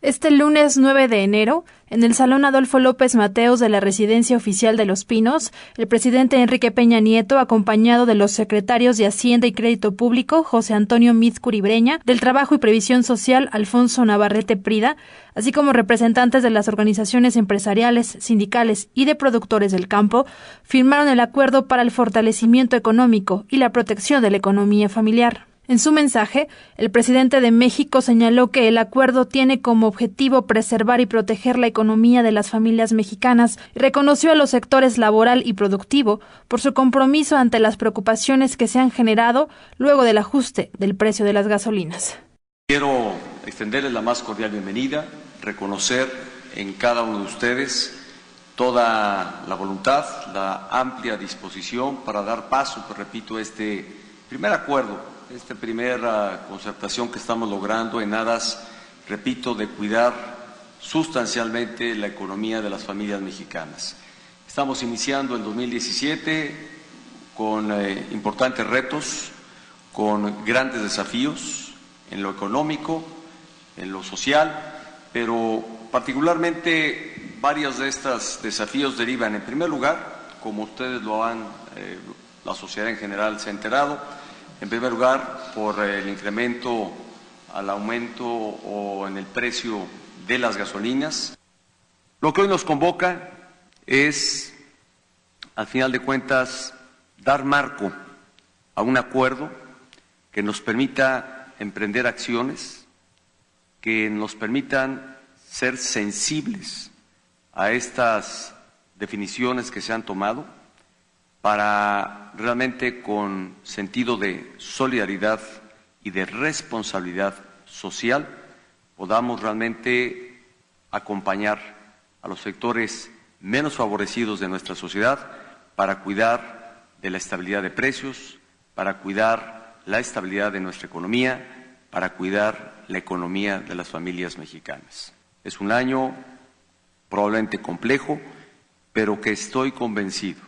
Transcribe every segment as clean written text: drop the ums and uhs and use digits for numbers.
Este lunes 9 de enero, en el Salón Adolfo López Mateos de la Residencia Oficial de Los Pinos, el presidente Enrique Peña Nieto, acompañado de los secretarios de Hacienda y Crédito Público, José Antonio Meade Curibreña, del Trabajo y Previsión Social, Alfonso Navarrete Prida, así como representantes de las organizaciones empresariales, sindicales y de productores del campo, firmaron el acuerdo para el fortalecimiento económico y la protección de la economía familiar. En su mensaje, el presidente de México señaló que el acuerdo tiene como objetivo preservar y proteger la economía de las familias mexicanas y reconoció a los sectores laboral y productivo por su compromiso ante las preocupaciones que se han generado luego del ajuste del precio de las gasolinas. Quiero extenderles la más cordial bienvenida, reconocer en cada uno de ustedes toda la voluntad, la amplia disposición para dar paso, pues repito, este primer acuerdo, esta primera concertación que estamos logrando en aras, repito, de cuidar sustancialmente la economía de las familias mexicanas. Estamos iniciando el 2017 con importantes retos, con grandes desafíos en lo económico, en lo social, pero particularmente varios de estos desafíos derivan, en primer lugar, como ustedes lo han, la sociedad en general se ha enterado, en primer lugar, por el incremento al aumento o en el precio de las gasolinas. Lo que hoy nos convoca es, al final de cuentas, dar marco a un acuerdo que nos permita emprender acciones, que nos permitan ser sensibles a estas definiciones que se han tomado, para realmente con sentido de solidaridad y de responsabilidad social podamos realmente acompañar a los sectores menos favorecidos de nuestra sociedad para cuidar de la estabilidad de precios, para cuidar la estabilidad de nuestra economía, para cuidar la economía de las familias mexicanas. Es un año probablemente complejo, pero que estoy convencido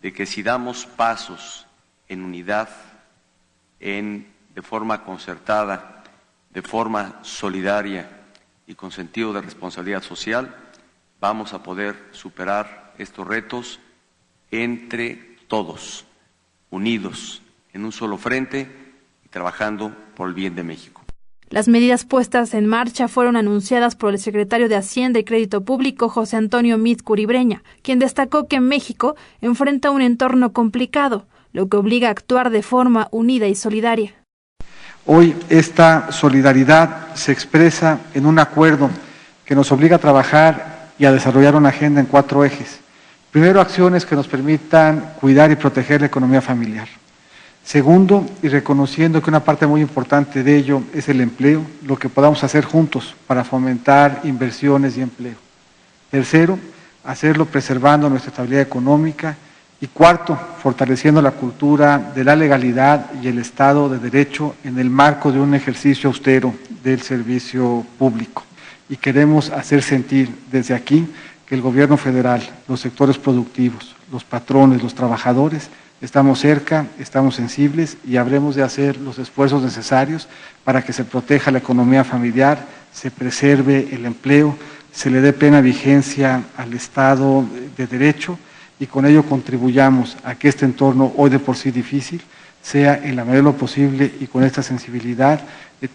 de que si damos pasos en unidad, de forma concertada, de forma solidaria y con sentido de responsabilidad social, vamos a poder superar estos retos entre todos, unidos en un solo frente y trabajando por el bien de México. Las medidas puestas en marcha fueron anunciadas por el secretario de Hacienda y Crédito Público, José Antonio Meade Curibreña, quien destacó que México enfrenta un entorno complicado, lo que obliga a actuar de forma unida y solidaria. Hoy esta solidaridad se expresa en un acuerdo que nos obliga a trabajar y a desarrollar una agenda en 4 ejes. Primero, acciones que nos permitan cuidar y proteger la economía familiar. Segundo, y reconociendo que una parte muy importante de ello es el empleo, lo que podamos hacer juntos para fomentar inversiones y empleo. Tercero, hacerlo preservando nuestra estabilidad económica. Y cuarto, fortaleciendo la cultura de la legalidad y el Estado de Derecho en el marco de un ejercicio austero del servicio público. Y queremos hacer sentir desde aquí que el gobierno federal, los sectores productivos, los patrones, los trabajadores, estamos cerca, estamos sensibles y habremos de hacer los esfuerzos necesarios para que se proteja la economía familiar, se preserve el empleo, se le dé plena vigencia al Estado de Derecho y con ello contribuyamos a que este entorno, hoy de por sí difícil, sea en la medida de lo posible y con esta sensibilidad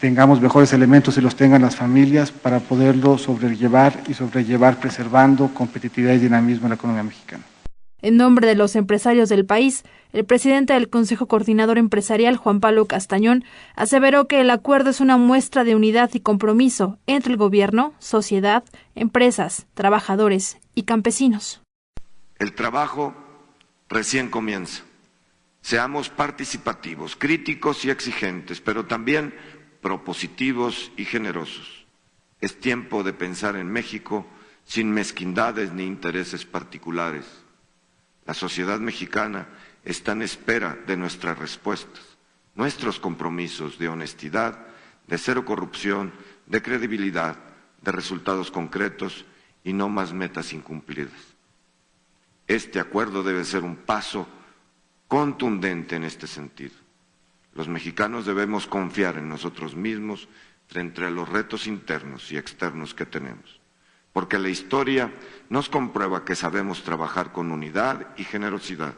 tengamos mejores elementos y los tengan las familias para poderlo sobrellevar preservando competitividad y dinamismo en la economía mexicana. En nombre de los empresarios del país, el presidente del Consejo Coordinador Empresarial, Juan Pablo Castañón, aseveró que el acuerdo es una muestra de unidad y compromiso entre el gobierno, sociedad, empresas, trabajadores y campesinos. El trabajo recién comienza. Seamos participativos, críticos y exigentes, pero también propositivos y generosos. Es tiempo de pensar en México sin mezquindades ni intereses particulares. La sociedad mexicana está en espera de nuestras respuestas, nuestros compromisos de honestidad, de cero corrupción, de credibilidad, de resultados concretos y no más metas incumplidas. Este acuerdo debe ser un paso contundente en este sentido. Los mexicanos debemos confiar en nosotros mismos entre los retos internos y externos que tenemos, porque la historia nos comprueba que sabemos trabajar con unidad y generosidad.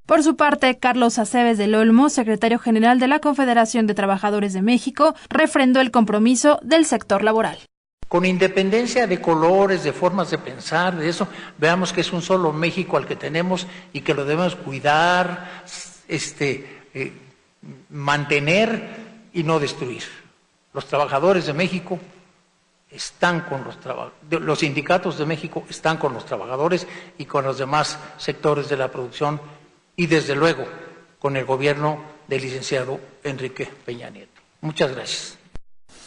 Por su parte, Carlos Aceves del Olmo, secretario general de la Confederación de Trabajadores de México, refrendó el compromiso del sector laboral. Con independencia de colores, de formas de pensar, de eso, veamos que es un solo México al que tenemos y que lo debemos cuidar, mantener y no destruir. Los trabajadores de México están con los sindicatos de México están con los trabajadores y con los demás sectores de la producción y desde luego con el gobierno del licenciado Enrique Peña Nieto. Muchas gracias.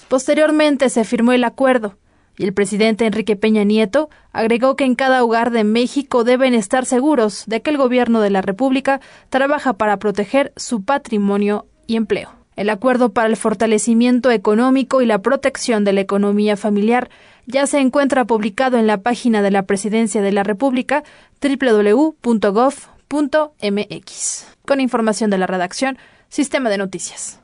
Posteriormente se firmó el acuerdo y el presidente Enrique Peña Nieto agregó que en cada hogar de México deben estar seguros de que el gobierno de la República trabaja para proteger su patrimonio y empleo. El acuerdo para el fortalecimiento económico y la protección de la economía familiar ya se encuentra publicado en la página de la Presidencia de la República www.gov.mx. Con información de la redacción, Sistema de Noticias.